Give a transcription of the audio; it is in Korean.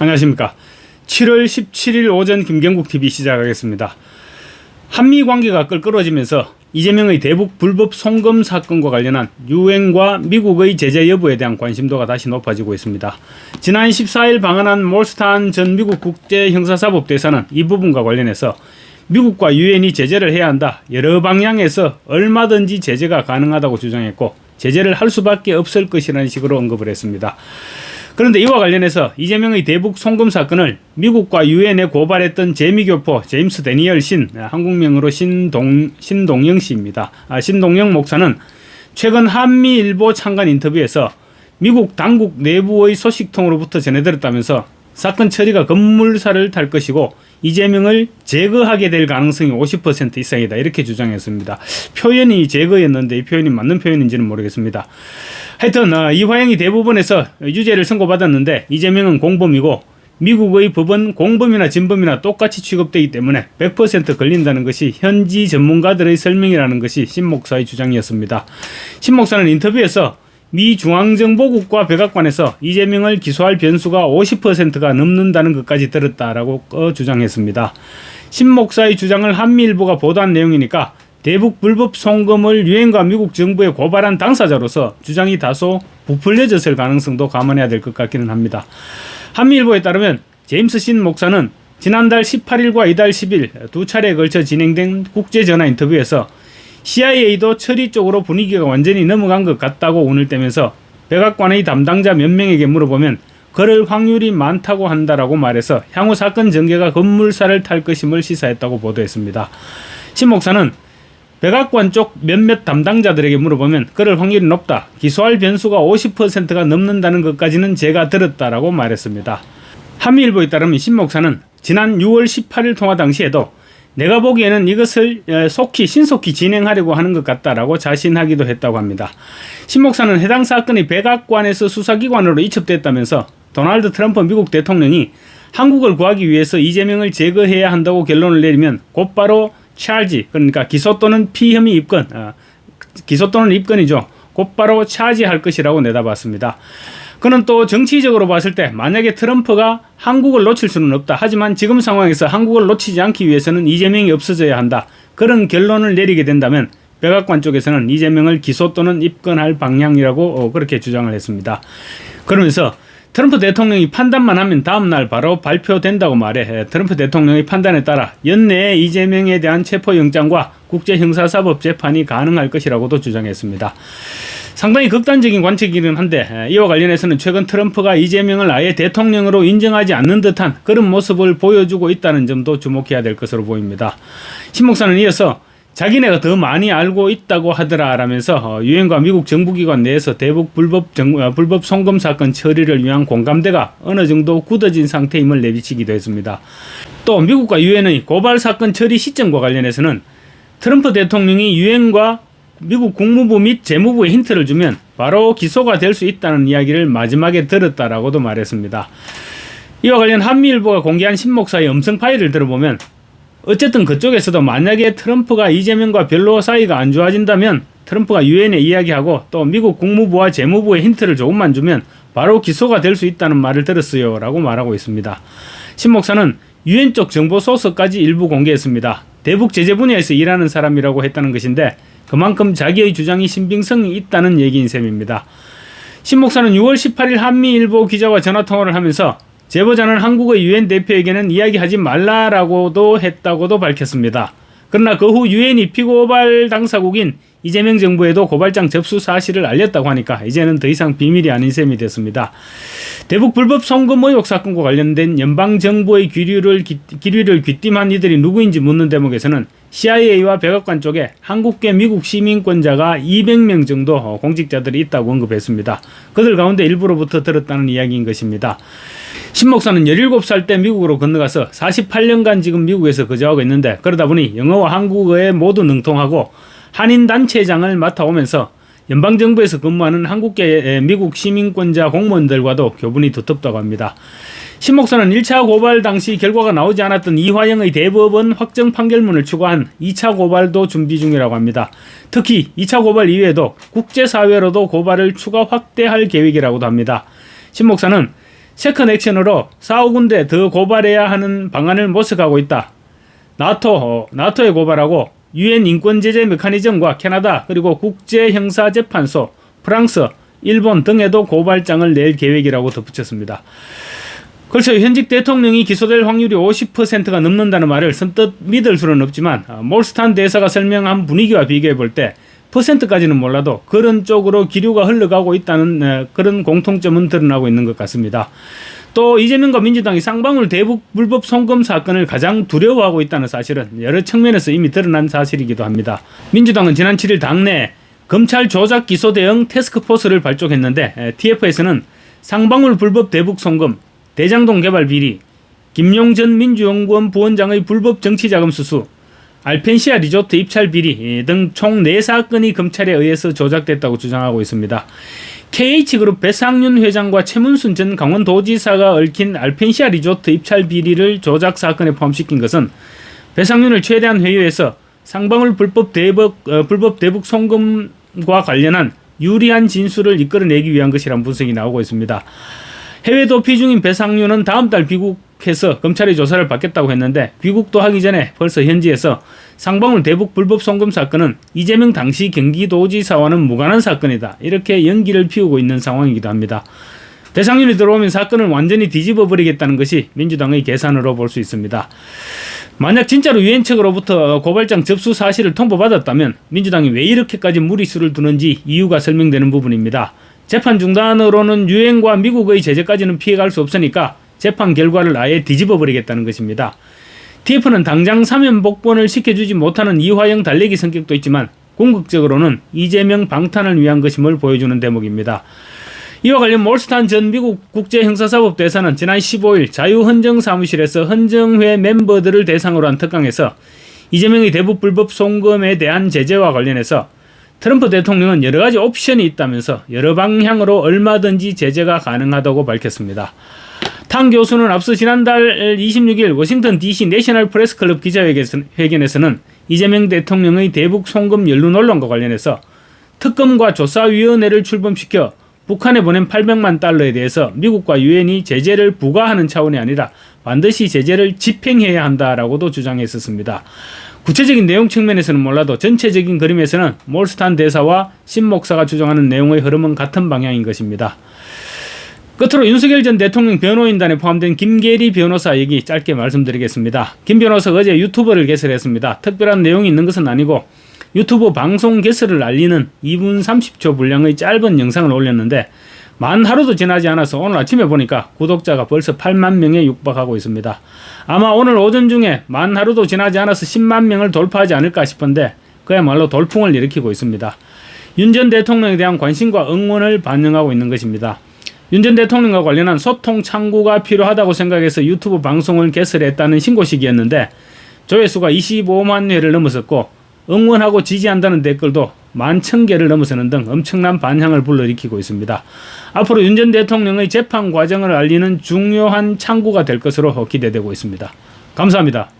안녕하십니까. 7월 17일 오전 김경국TV 시작하겠습니다. 한미 관계가 껄끄러지면서 이재명의 대북 불법 송금 사건과 관련한 유엔과 미국의 제재 여부에 대한 관심도가 다시 높아지고 있습니다. 지난 14일 방한한 몰스탄 전 미국 국제형사사법대사는 이 부분과 관련해서 미국과 유엔이 제재를 해야 한다. 여러 방향에서 얼마든지 제재가 가능하다고 주장했고 제재를 할 수밖에 없을 것이라는 식으로 언급을 했습니다. 그런데 이와 관련해서 이재명의 대북 송금 사건을 미국과 유엔에 고발했던 재미교포 제임스 데니얼 신, 한국명으로 신동영 씨입니다. 신동영 목사는 최근 한미일보 창간 인터뷰에서 미국 당국 내부의 소식통으로부터 전해들었다면서 사건 처리가 급물살을 탈 것이고 이재명을 제거하게 될 가능성이 50% 이상이다, 이렇게 주장했습니다. 표현이 제거였는데 이 표현이 맞는 표현인지는 모르겠습니다. 하여튼 이 화형이 대부분에서 유죄를 선고받았는데 이재명은 공범이고 미국의 법은 공범이나 진범이나 똑같이 취급되기 때문에 100% 걸린다는 것이 현지 전문가들의 설명이라는 것이 신 목사의 주장이었습니다. 신 목사는 인터뷰에서 미 중앙정보국과 백악관에서 이재명을 기소할 변수가 50%가 넘는다는 것까지 들었다라고 주장했습니다. 신 목사의 주장을 한미일보가 보도한 내용이니까 대북 불법 송금을 유엔과 미국 정부에 고발한 당사자로서 주장이 다소 부풀려졌을 가능성도 감안해야 될 것 같기는 합니다. 한미일보에 따르면 제임스 신 목사는 지난달 18일과 이달 10일 두 차례에 걸쳐 진행된 국제전화 인터뷰에서 CIA도 처리 쪽으로 분위기가 완전히 넘어간 것 같다고 운을 떼면서 백악관의 담당자 몇 명에게 물어보면 그럴 확률이 많다고 한다라고 말해서 향후 사건 전개가 급물살을 탈 것임을 시사했다고 보도했습니다. 신 목사는 백악관 쪽 몇몇 담당자들에게 물어보면 그럴 확률이 높다, 기소할 변수가 50%가 넘는다는 것까지는 제가 들었다라고 말했습니다. 한미일보에 따르면 신 목사는 지난 6월 18일 통화 당시에도 내가 보기에는 이것을 신속히 진행하려고 하는 것 같다라고 자신하기도 했다고 합니다. 신 목사는 해당 사건이 백악관에서 수사기관으로 이첩됐다면서 도널드 트럼프 미국 대통령이 한국을 구하기 위해서 이재명을 제거해야 한다고 결론을 내리면 곧바로 차지, 그러니까 기소 또는 피혐의 입건, 기소 또는 입건이죠. 곧바로 차지할 것이라고 내다봤습니다. 그는 또 정치적으로 봤을 때 만약에 트럼프가 한국을 놓칠 수는 없다. 하지만 지금 상황에서 한국을 놓치지 않기 위해서는 이재명이 없어져야 한다. 그런 결론을 내리게 된다면 백악관 쪽에서는 이재명을 기소 또는 입건할 방향이라고 그렇게 주장을 했습니다. 그러면서 트럼프 대통령이 판단만 하면 다음날 바로 발표된다고 말해 트럼프 대통령의 판단에 따라 연내에 이재명에 대한 체포영장과 국제형사사법 재판이 가능할 것이라고도 주장했습니다. 상당히 극단적인 관측이긴 한데 이와 관련해서는 최근 트럼프가 이재명을 아예 대통령으로 인정하지 않는 듯한 그런 모습을 보여주고 있다는 점도 주목해야 될 것으로 보입니다. 신 목사는 이어서 자기네가 더 많이 알고 있다고 하더라라면서 유엔과 미국 정부기관 내에서 대북 불법 송금 사건 처리를 위한 공감대가 어느 정도 굳어진 상태임을 내비치기도 했습니다. 또 미국과 유엔의 고발 사건 처리 시점과 관련해서는 트럼프 대통령이 유엔과 미국 국무부 및 재무부에 힌트를 주면 바로 기소가 될 수 있다는 이야기를 마지막에 들었다라고도 말했습니다. 이와 관련 한미일보가 공개한 신 목사의 음성 파일을 들어보면 어쨌든 그쪽에서도 만약에 트럼프가 이재명과 별로 사이가 안 좋아진다면 트럼프가 유엔에 이야기하고 또 미국 국무부와 재무부에 힌트를 조금만 주면 바로 기소가 될 수 있다는 말을 들었어요 라고 말하고 있습니다. 신 목사는 유엔 쪽 정보 소스까지 일부 공개했습니다. 대북 제재 분야에서 일하는 사람이라고 했다는 것인데 그만큼 자기의 주장이 신빙성이 있다는 얘기인 셈입니다. 신 목사는 6월 18일 한미일보 기자와 전화통화를 하면서 제보자는 한국의 유엔 대표에게는 이야기하지 말라라고도 했다고도 밝혔습니다. 그러나 그 후 유엔이 피고발 당사국인 이재명 정부에도 고발장 접수 사실을 알렸다고 하니까 이제는 더 이상 비밀이 아닌 셈이 됐습니다. 대북 불법 송금 의혹 사건과 관련된 연방정부의 기류를 귀띔한 이들이 누구인지 묻는 대목에서는 CIA와 백악관 쪽에 한국계 미국 시민권자가 200명 정도 공직자들이 있다고 언급했습니다. 그들 가운데 일부로부터 들었다는 이야기인 것입니다. 신 목사는 17살 때 미국으로 건너가서 48년간 지금 미국에서 거주하고 있는데 그러다 보니 영어와 한국어에 모두 능통하고 한인단체장을 맡아오면서 연방정부에서 근무하는 한국계 미국 시민권자 공무원들과도 교분이 두텁다고 합니다. 신 목사는 1차 고발 당시 결과가 나오지 않았던 이화영의 대법원 확정 판결문을 추가한 2차 고발도 준비 중이라고 합니다. 특히 2차 고발 이외에도 국제사회로도 고발을 추가 확대할 계획이라고도 합니다. 신 목사는 세컨 액션으로 4~5군데 더 고발해야 하는 방안을 모색하고 있다. 나토에 고발하고 유엔 인권제재 메커니즘과 캐나다 그리고 국제형사재판소, 프랑스, 일본 등에도 고발장을 낼 계획이라고 덧붙였습니다. 글쎄요, 현직 대통령이 기소될 확률이 50%가 넘는다는 말을 선뜻 믿을 수는 없지만 몰스탄 대사가 설명한 분위기와 비교해 볼 때 퍼센트까지는 몰라도 그런 쪽으로 기류가 흘러가고 있다는 그런 공통점은 드러나고 있는 것 같습니다. 또 이재명과 민주당이 쌍방울 대북 불법 송금 사건을 가장 두려워하고 있다는 사실은 여러 측면에서 이미 드러난 사실이기도 합니다. 민주당은 지난 7일 당내에 검찰 조작 기소 대응 태스크포스를 발족했는데 TF에서는 쌍방울 불법 대북 송금, 대장동 개발 비리, 김용 전 민주연구원 부원장의 불법 정치자금 수수, 알펜시아 리조트 입찰 비리 등 총 4사건이 검찰에 의해서 조작됐다고 주장하고 있습니다. KH그룹 배상윤 회장과 최문순 전 강원도지사가 얽힌 알펜시아 리조트 입찰 비리를 조작 사건에 포함시킨 것은 배상윤을 최대한 회유해서 쌍방울 불법 대북 송금과 관련한 유리한 진술을 이끌어내기 위한 것이라는 분석이 나오고 있습니다. 해외 도피 중인 배상윤은 다음 달 귀국해서 검찰의 조사를 받겠다고 했는데 귀국도 하기 전에 벌써 현지에서 쌍방울 대북 불법 송금 사건은 이재명 당시 경기도지사와는 무관한 사건이다, 이렇게 연기를 피우고 있는 상황이기도 합니다. 배상윤이 들어오면 사건을 완전히 뒤집어 버리겠다는 것이 민주당의 계산으로 볼 수 있습니다. 만약 진짜로 유엔 측으로부터 고발장 접수 사실을 통보받았다면 민주당이 왜 이렇게까지 무리수를 두는지 이유가 설명되는 부분입니다. 재판 중단으로는 유엔과 미국의 제재까지는 피해갈 수 없으니까 재판 결과를 아예 뒤집어 버리겠다는 것입니다. TF는 당장 사면 복권을 시켜주지 못하는 이화영 달래기 성격도 있지만 궁극적으로는 이재명 방탄을 위한 것임을 보여주는 대목입니다. 이와 관련 몰스탄 전 미국 국제형사사법대사는 지난 15일 자유헌정사무실에서 헌정회 멤버들을 대상으로 한 특강에서 이재명의 대북 불법 송금에 대한 제재와 관련해서 트럼프 대통령은 여러 가지 옵션이 있다면서 여러 방향으로 얼마든지 제재가 가능하다고 밝혔습니다. 탕 교수는 앞서 지난달 26일 워싱턴 DC 내셔널 프레스클럽 기자회견에서는 이재명 대통령의 대북 송금 연루 논란과 관련해서 특검과 조사위원회를 출범시켜 북한에 보낸 800만 달러에 대해서 미국과 유엔이 제재를 부과하는 차원이 아니라 반드시 제재를 집행해야 한다라고도 주장했었습니다. 구체적인 내용 측면에서는 몰라도 전체적인 그림에서는 몰스탄 대사와 신 목사가 주장하는 내용의 흐름은 같은 방향인 것입니다. 끝으로 윤석열 전 대통령 변호인단에 포함된 김계리 변호사 얘기 짧게 말씀드리겠습니다. 김 변호사가 어제 유튜브를 개설했습니다. 특별한 내용이 있는 것은 아니고 유튜브 방송 개설을 알리는 2분 30초 분량의 짧은 영상을 올렸는데 만 하루도 지나지 않아서 오늘 아침에 보니까 구독자가 벌써 8만 명에 육박하고 있습니다. 아마 오늘 오전 중에 만 하루도 지나지 않아서 10만 명을 돌파하지 않을까 싶은데 그야말로 돌풍을 일으키고 있습니다. 윤 전 대통령에 대한 관심과 응원을 반영하고 있는 것입니다. 윤 전 대통령과 관련한 소통 창구가 필요하다고 생각해서 유튜브 방송을 개설했다는 신고식이었는데 조회수가 25만 회를 넘어섰고 응원하고 지지한다는 댓글도 11,000개를 넘어서는 등 엄청난 반향을 불러일으키고 있습니다. 앞으로 윤 전 대통령의 재판 과정을 알리는 중요한 창구가 될 것으로 기대되고 있습니다. 감사합니다.